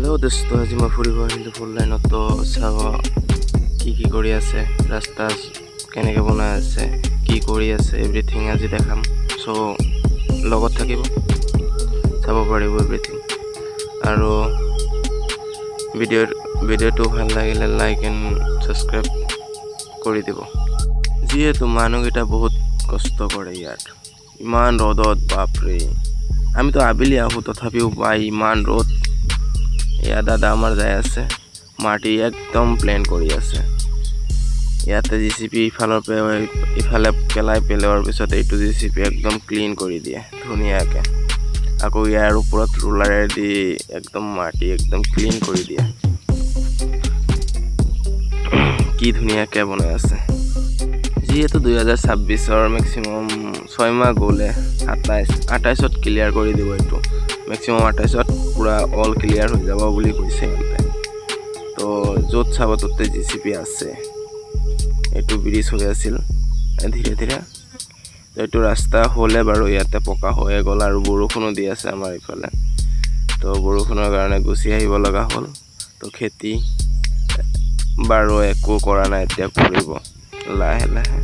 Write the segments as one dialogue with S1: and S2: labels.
S1: Hello' দোস্ত, আজি মই ফুৰিব আহিলোঁ ফুল লাইনত। তো চাব কি কৰি আছে, ৰাস্তা কেনেকৈ বনাই আছে, কি কৰি আছে, এভৰিথিং আজি দেখাম। চ' লগত থাকিব, চাব পাৰিব এভৰিথিং। আৰু ভিডিঅ'টো ভাল লাগিলে লাইক এণ্ড ছাবস্ক্ৰাইব কৰি দিব। যিহেতু মানুহকেইটা বহুত কষ্ট কৰে ইয়াত, ইমান ৰ'দত, বাপৰে। আমিতো আবেলি আহোঁ, তথাপিও পাই ইমান ৰ'দ। এয়া দাদা আমাৰ যাই আছে, মাটি একদম প্লেন কৰি আছে। ইয়াতে JCB ইফালে পেলোৱাৰ পিছত এইটো JCB একদম ক্লিন কৰি দিয়ে ধুনীয়াকৈ। আকৌ ইয়াৰ ওপৰত ৰোলাৰে দি একদম মাটি একদম ক্লিন কৰি দিয়ে। কি ধুনীয়াকৈ বনাই আছে। যিহেতু 2026-ৰ মেক্সিমাম 6 মাহ গ'লে 28-ত ক্লিয়াৰ কৰি দিব। এইটো মেক্সিমাম 28-ত পূৰা অল ক্লিয়াৰ হৈ যাব বুলি কৈছে সিহঁতে। তো য'ত চাব ত'তে JCB আছে। এইটো ব্ৰিজ হৈ আছিল ধীৰে ধীৰে। এইটো ৰাস্তা হ'লে বাৰু ইয়াতে পকা হৈয়ে গ'ল, আৰু বৰষুণো দি আছে আমাৰ ইফালে। তো বৰষুণৰ কাৰণে গুচি আহিব লগা হ'ল। তো খেতি বাৰু একো কৰা নাই, এতিয়া কৰিব লাহে লাহে।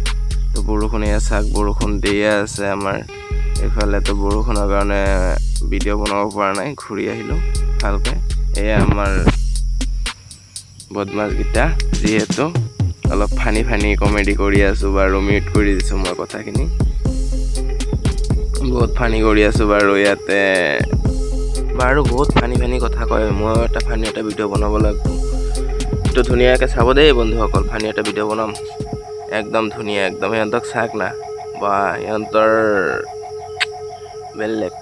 S1: তো বৰষুণ এয়া চাওক, বৰষুণ দিয়ে আছে আমাৰ এইফালে। তো বৰষুণৰ কাৰণে ভিডিঅ' বনাব পৰা নাই, ঘূৰি আহিলোঁ ভালকৈ। এয়া আমাৰ বদমাছকেইটা, যিহেতু অলপ ফানি কমেডি কৰি আছোঁ বাৰু। মিউট কৰি দিছোঁ মই কথাখিনি, বহুত ফানি কৰি আছোঁ বাৰু ইয়াতে। বাৰু বহুত ফানি কথা কয়। মই এটা ভিডিঅ' বনাব লাগিব। এইটো ধুনীয়াকৈ চাব দেই বন্ধুসকল, ফানি এটা ভিডিঅ' বনাম একদম ধুনীয়া। একদম সিহঁতক চাওক না, বা সিহঁতৰ বেলেগ।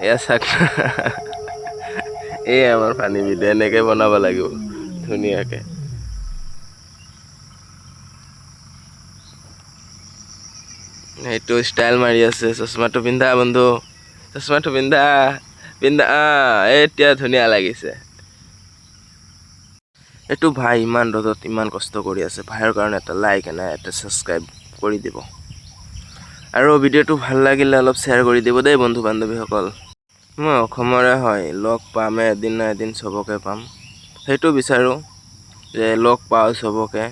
S1: এয়া চাওক এই আমাৰ ফানি ভিডিঅ' এনেকৈ বনাব লাগিব ধুনীয়াকৈ। সেইটো ষ্টাইল মাৰি আছে। চশমাটো পিন্ধা বন্ধু, চশমাটো পিন্ধা। এতিয়া ধুনীয়া লাগিছে। এইটো ভাই ইমান ৰ'দত ইমান কষ্ট কৰি আছে, ভাইৰ কাৰণে এটা লাইক এণ্ড এটা ছাবস্ক্ৰাইব কৰি দিব। আৰু ভিডিঅ'টো ভাল লাগিলে অলপ শ্বেয়াৰ কৰি দিব দেই বন্ধু বান্ধৱীসকল। মই অসমৰে হয়, লগ পামে এদিন না এদিন, চবকে পাম। সেইটো বিচাৰোঁ যে লগ পাওঁ চবকে,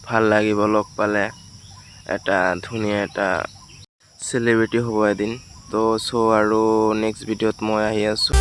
S1: ভাল লাগিব লগ পালে। এটা ধুনীয়া এটা চেলিব্ৰিটি হ'ব এদিন। তো আৰু নেক্সট ভিডিঅ'ত মই আহি আছোঁ।